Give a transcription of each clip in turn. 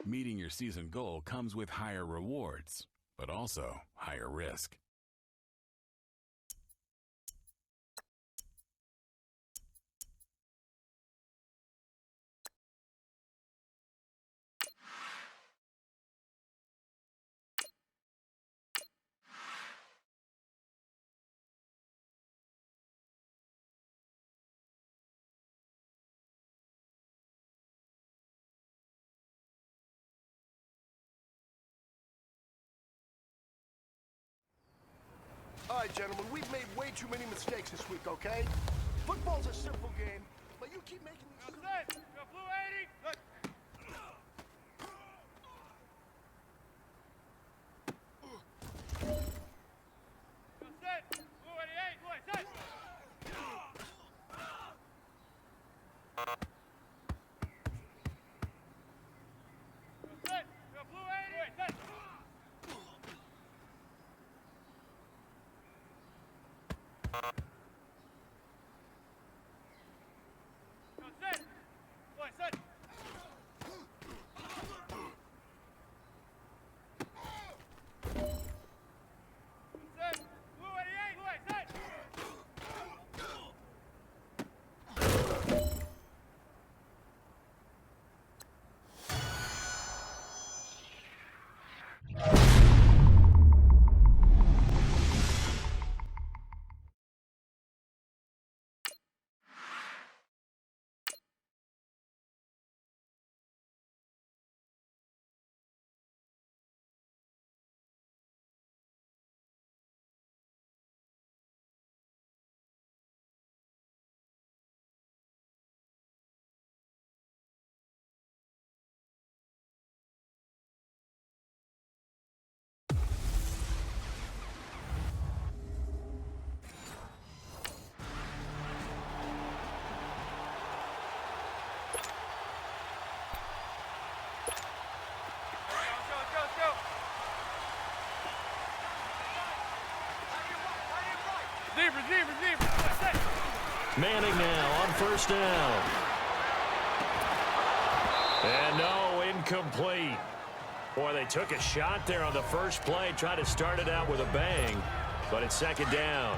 Meeting your season goal comes with higher rewards, but also higher risk. All right, gentlemen, we've made way too many mistakes this week, okay? Football's a simple game, but you keep making these... That's it! Go blue 80! Good. That's it! Blue 88! Blue 87! That's it! Go blue 80! Blue 87! That's it! Blue 87! That's it! Blue 88! Blue 87! Manning now on first down. And no, incomplete. Boy, they took a shot there on the first play, tried to start it out with a bang, but it's second down.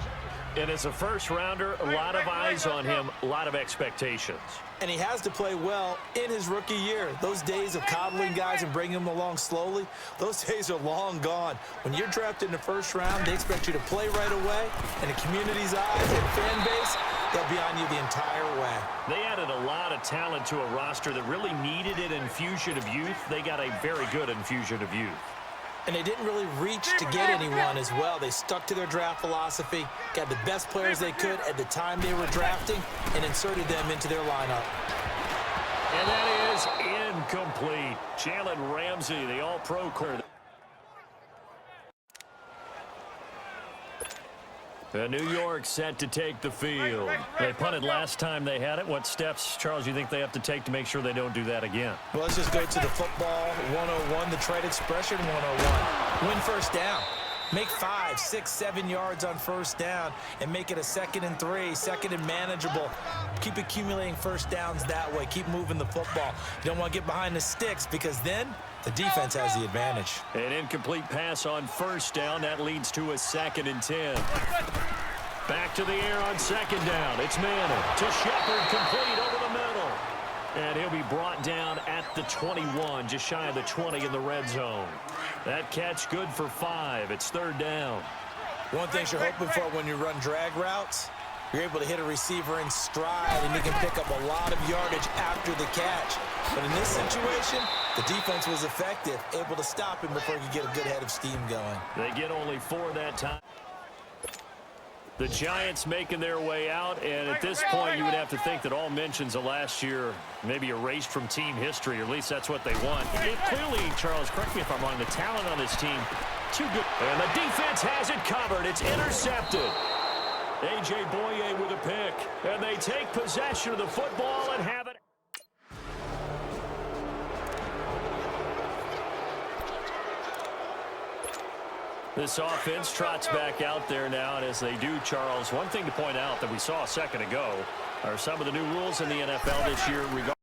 And as a first-rounder, a lot of eyes on him, a lot of expectations. And he has to play well in his rookie year. Those days of coddling guys and bringing them along slowly, those days are long gone. When you're drafted in the first round, they expect you to play right away. And the community's eyes and fan base, they'll be on you the entire way. They added a lot of talent to a roster that really needed an infusion of youth. They got a very good infusion of youth. And they didn't really reach to get anyone as well. They stuck to their draft philosophy, got the best players they could at the time they were drafting, and inserted them into their lineup. And that is incomplete. Jalen Ramsey, the all-pro corner. New York set to take the field. They punted last time they had it. What steps, Charles, you think they have to take to make sure they don't do that again? Well, let's just go to the football 101, the trade expression 101. Win first down. Make 5, 6, 7 yards on first down and make it a 2nd and 3, 2nd and manageable. Keep accumulating first downs that way. Keep moving the football. You don't want to get behind the sticks because then the defense has the advantage. An incomplete pass on first down. That leads to a 2nd and 10. Back to the air on second down. It's Manning to Shepard, complete over the middle. And he'll be brought down at the 21, just shy of the 20 in the red zone. That catch good for 5. It's 3rd down. One thing you're hoping for when you run drag routes, you're able to hit a receiver in stride, and you can pick up a lot of yardage after the catch. But in this situation, the defense was effective, able to stop him before you get a good head of steam going. They get only 4 that time. The Giants making their way out, and at this point you would have to think that all mentions of last year maybe erased from team history, or at least that's what they want. Clearly, Charles, correct me if I'm wrong, the talent on this team, too good. And the defense has it covered. It's intercepted. A.J. Boye with a pick, and they take possession of the football and have it. This offense trots back out there now, and as they do, Charles, one thing to point out that we saw a second ago are some of the new rules in the NFL this year regarding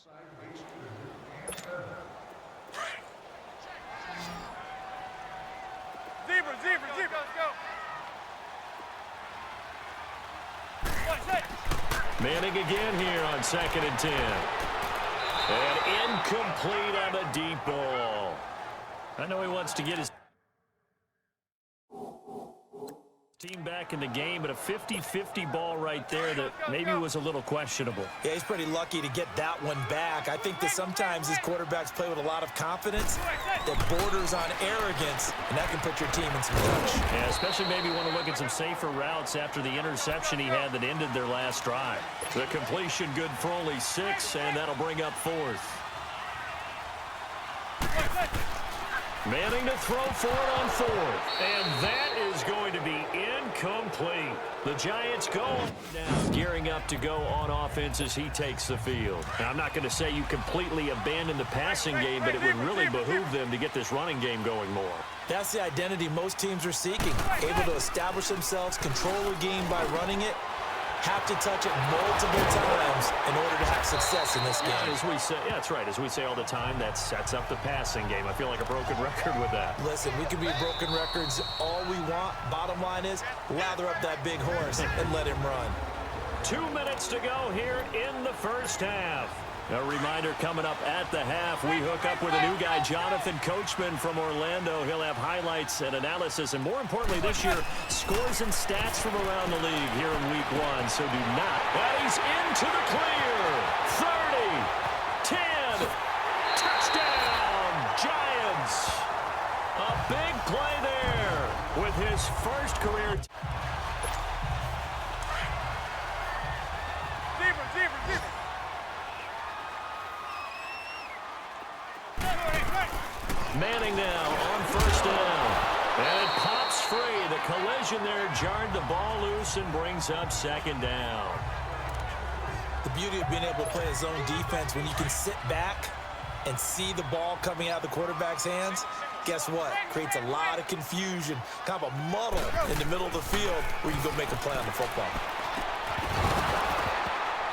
Zebra, zebra, zebra. Let's go. Manning again here on 2nd and 10. And incomplete on the deep ball. I know he wants to get his team back in the game, but a 50-50 ball right there that maybe was a little questionable. Yeah, he's pretty lucky to get that one back. I think that sometimes these quarterbacks play with a lot of confidence that borders on arrogance, and that can put your team in some touch. Yeah, especially maybe want to look at some safer routes after the interception he had that ended their last drive. The completion good for only 6, and that'll bring up 4th. Manning to throw for it on 4th. And that is going to be incomplete. The Giants go now, gearing up to go on offense as he takes the field. Now, I'm not going to say you completely abandon the passing game, but it would really behoove them to get this running game going more. That's the identity most teams are seeking. Able to establish themselves, control the game by running it, have to touch it multiple times in order to have success in this game. Yeah, as we say, yeah, that's right. As we say all the time, that sets up the passing game. I feel like a broken record with that. Listen, we can be broken records all we want. Bottom line is, lather up that big horse and let him run. 2 minutes to go here in the first half. A reminder coming up at the half, we hook up with a new guy, Jonathan Coachman from Orlando. He'll have highlights and analysis, and more importantly this year, scores and stats from around the league here in week 1. So do not. And he's into the clear. 30, 10, touchdown, Giants. A big play there with his first career. Zebra, zebra, zebra. Manning now on 1st down. And it pops free. The collision there jarred the ball loose and brings up 2nd down. The beauty of being able to play his own defense, when you can sit back and see the ball coming out of the quarterback's hands, guess what? Creates a lot of confusion, kind of a muddle in the middle of the field where you go make a play on the football.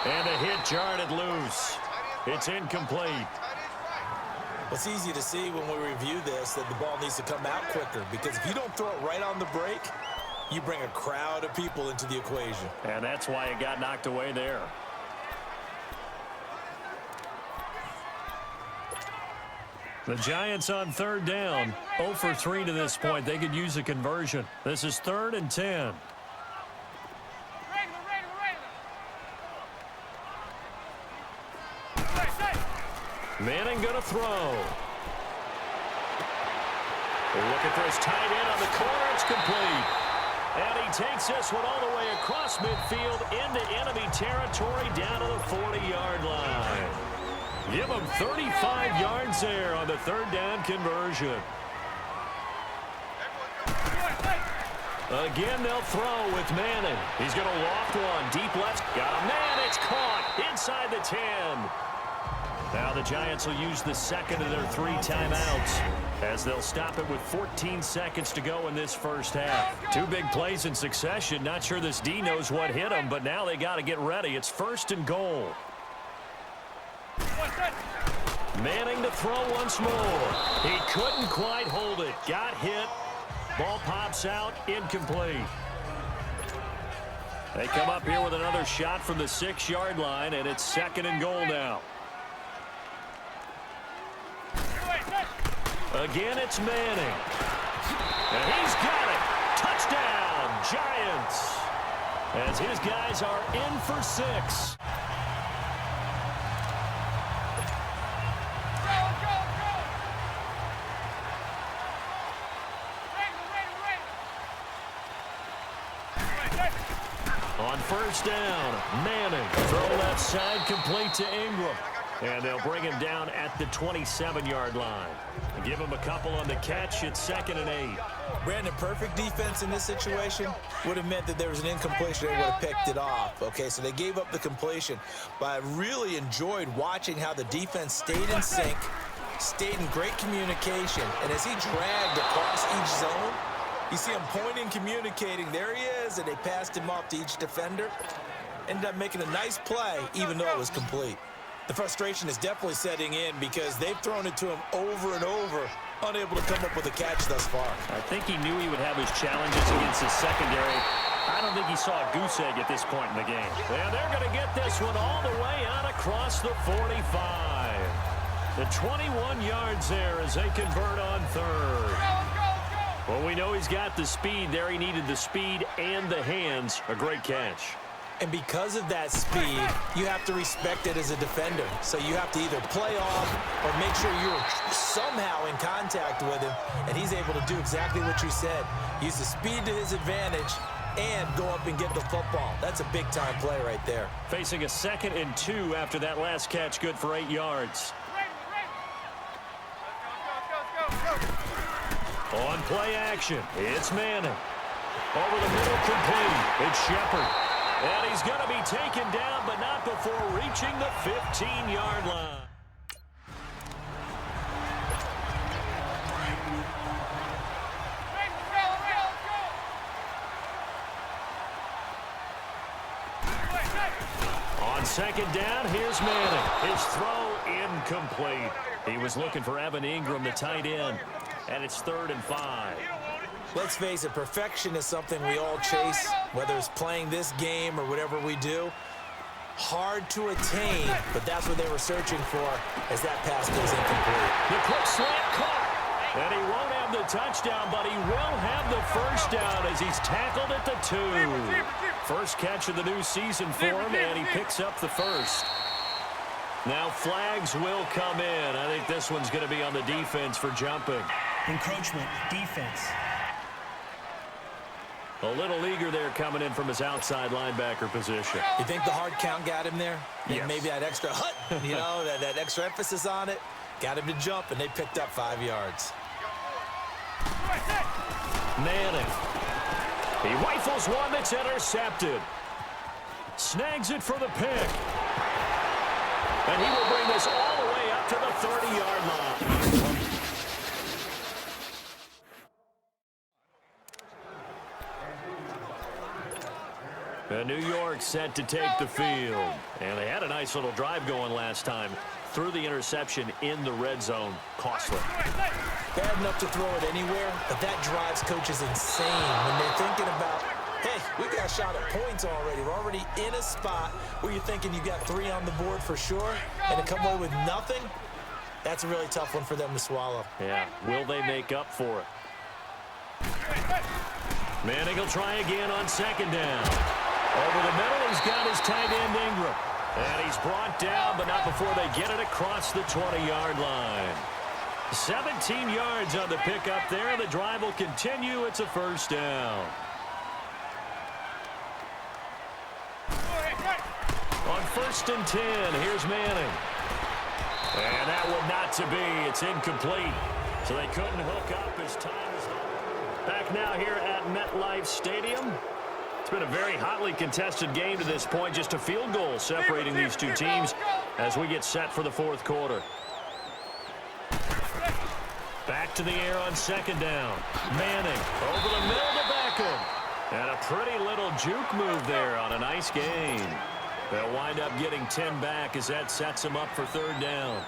And a hit jarred it loose. It's incomplete. It's easy to see when we review this that the ball needs to come out quicker, because if you don't throw it right on the break, you bring a crowd of people into the equation. And that's why it got knocked away there. The Giants on 3rd down, 0 for 3 to this point. They could use a conversion. This is 3rd and 10. Manning going to throw. Looking for his tight end on the corner. It's complete. And he takes this one all the way across midfield into enemy territory down to the 40-yard line. Give him 35 yards there on the 3rd down conversion. Again, they'll throw with Manning. He's going to loft one. Deep left. Got a man. It's caught inside the 10. Now the Giants will use the 2nd of their 3 timeouts as they'll stop it with 14 seconds to go in this first half. 2 big plays in succession. Not sure this D knows what hit him, but now they got to get ready. It's 1st and goal. Manning to throw once more. He couldn't quite hold it. Got hit. Ball pops out. Incomplete. They come up here with another shot from the 6-yard line, and it's 2nd and goal now. Again, it's Manning. And he's got it. Touchdown, Giants. As his guys are in for 6. On 1st down, Manning. Throw left side, complete to Ingram. And they'll bring him down at the 27-yard line. Give him a couple on the catch. It's 2nd and 8. Brandon, perfect defense in this situation would have meant that there was an incompletion. They would have picked it off. Okay, so they gave up the completion. But I really enjoyed watching how the defense stayed in sync, stayed in great communication. And as he dragged across each zone, you see him pointing, communicating. There he is, and they passed him off to each defender. Ended up making a nice play, even though it was complete. The frustration is definitely setting in because they've thrown it to him over and over, unable to come up with a catch thus far. I think he knew he would have his challenges against his secondary. I don't think he saw a goose egg at this point in the game. And they're going to get this one all the way out across the 45. The 21 yards there as they convert on third. Well, we know he's got the speed there. He needed the speed and the hands. A great catch. And because of that speed, you have to respect it as a defender. So you have to either play off or make sure you're somehow in contact with him. And he's able to do exactly what you said. Use the speed to his advantage and go up and get the football. That's a big-time play right there. Facing a 2nd and 2 after that last catch, good for 8 yards. On play action, it's Manning. Over the middle, complete. It's Shepard. And he's going to be taken down, but not before reaching the 15-yard line. On 2nd down, here's Manning. His throw incomplete. He was looking for Evan Ingram, the tight end. And it's 3rd and 5. Let's face it, perfection is something we all chase, whether it's playing this game or whatever we do. Hard to attain, but that's what they were searching for as that pass goes incomplete. The quick slant caught. And he won't have the touchdown, but he will have the first down as he's tackled at the 2. First catch of the new season for him, and he picks up the first. Now flags will come in. I think this one's going to be on the defense for jumping. Encroachment, defense. A little eager there coming in from his outside linebacker position. You think the hard count got him there? Yes. Maybe that extra hut, you know, that extra emphasis on it, got him to jump, and they picked up 5 yards. Manning. He rifles one that's intercepted. Snags it for the pick. And he will bring this all the way up to the 30-yard line. And New York set to take the field. And they had a nice little drive going last time. Threw the interception in the red zone. Costly. Bad enough to throw it anywhere, but that drives coaches insane when they're thinking about, hey, we got a shot at points already. We're already in a spot where you're thinking you got 3 on the board for sure, and to come away with nothing, that's a really tough one for them to swallow. Yeah, will they make up for it? Manning will try again on 2nd down. Over the middle, he's got his tight end Ingram. And he's brought down, but not before they get it across the 20-yard line. 17 yards on the pickup there. The drive will continue. It's a first down. On 1st and 10, here's Manning. And that one not to be. It's incomplete. So they couldn't hook up as time is up. Back now here at MetLife Stadium. It's been a very hotly contested game to this point. Just a field goal separating these two teams as we get set for the 4th quarter. Back to the air on 2nd down. Manning over the middle to Beckham. And a pretty little juke move there on a nice gain. They'll wind up getting 10 back as that sets them up for 3rd down.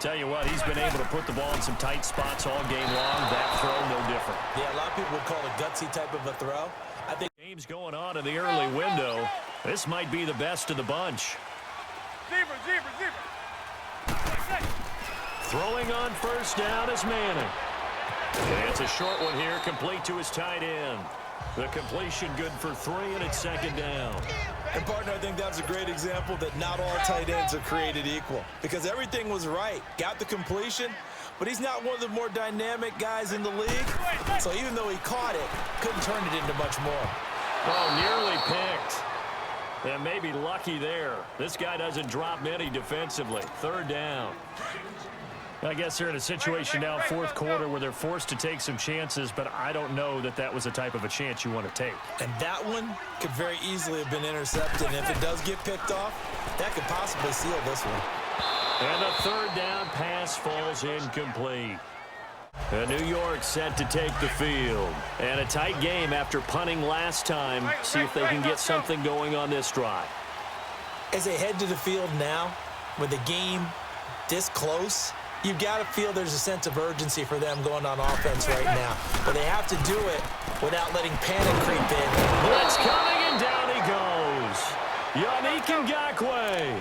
Tell you what, he's been able to put the ball in some tight spots all game long. That throw, no different. Yeah, a lot of people would call it a gutsy type of a throw. I think game's going on in the early window. This might be the best of the bunch. Throwing on 1st down is Manning. And it's a short one here, complete to his tight end. The completion good for 3, and it's 2nd down. And, partner, I think that's a great example that not all tight ends are created equal. Because everything was right. Got the completion, but he's not one of the more dynamic guys in the league. So even though he caught it, couldn't turn it into much more. Oh, nearly picked. And maybe lucky there. This guy doesn't drop many defensively. 3rd down. I guess they're in a situation now, 4th quarter, where they're forced to take some chances, but I don't know that that was the type of a chance you want to take. And that one could very easily have been intercepted. And if it does get picked off, that could possibly seal this one. And the 3rd down pass falls incomplete. And New York set to take the field. And a tight game after punting last time. See if they can get something going on this drive. As they head to the field now, with a game this close, you've got to feel there's a sense of urgency for them going on offense right now. But they have to do it without letting panic creep in. Blitz coming, and down he goes. Yannick Ngakoue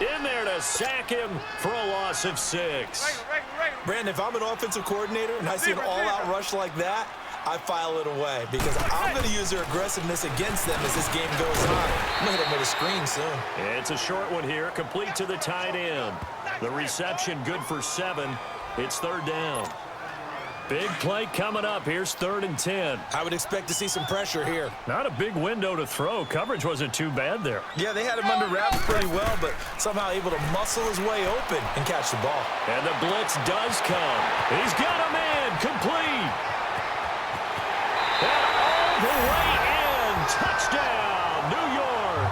in there to sack him for a loss of 6. Brandon, if I'm an offensive coordinator and I see an all-out rush like that, I file it away because I'm going to use their aggressiveness against them as this game goes on. I'm going to hit them with a screen soon. It's a short one here, complete to the tight end. The reception good for 7. It's 3rd down. Big play coming up. Here's 3rd and 10. I would expect to see some pressure here. Not a big window to throw. Coverage wasn't too bad there. Yeah, they had him under wraps pretty well, but somehow able to muscle his way open and catch the ball. And the blitz does come. He's got a man complete. And all the way in. Touchdown, New York.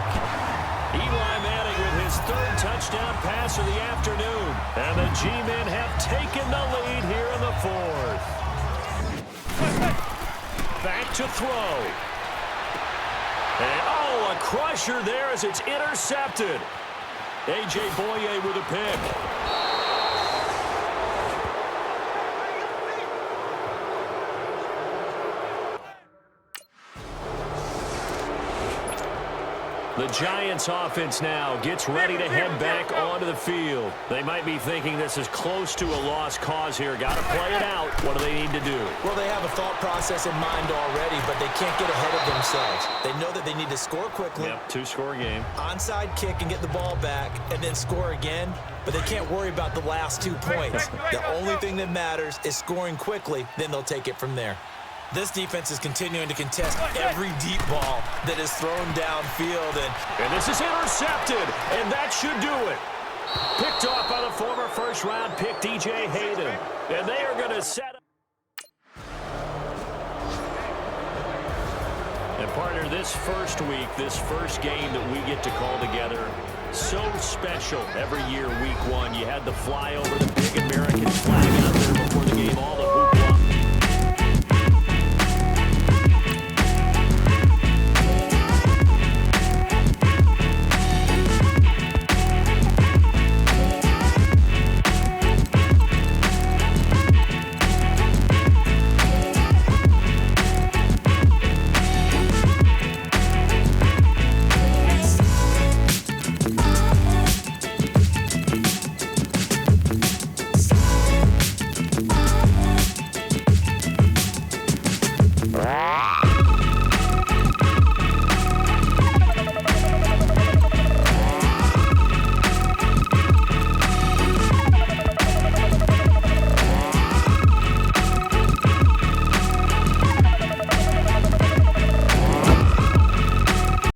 Eli Manning with his 3rd touchdown pass of the afternoon. And the G-men have taken the lead here in the 4th. Back to throw. And, oh, a crusher there as it's intercepted. A.J. Boye with a pick. The Giants offense now gets ready to head back onto the field. They might be thinking this is close to a lost cause here. Got to play it out. What do they need to do? Well, they have a thought process in mind already, but they can't get ahead of themselves. They know that they need to score quickly. Yep, 2-score game. Onside kick and get the ball back and then score again, but they can't worry about the last 2 points. The only thing that matters is scoring quickly, then they'll take it from there. This defense is continuing to contest every deep ball that is thrown downfield. And this is intercepted, and that should do it. Picked off by the former first-round pick, DJ Hayden. And they are going to set up. And, partner, this first week, this first game that we get to call together, so special every year, week 1. You had the flyover, the big American flag out there.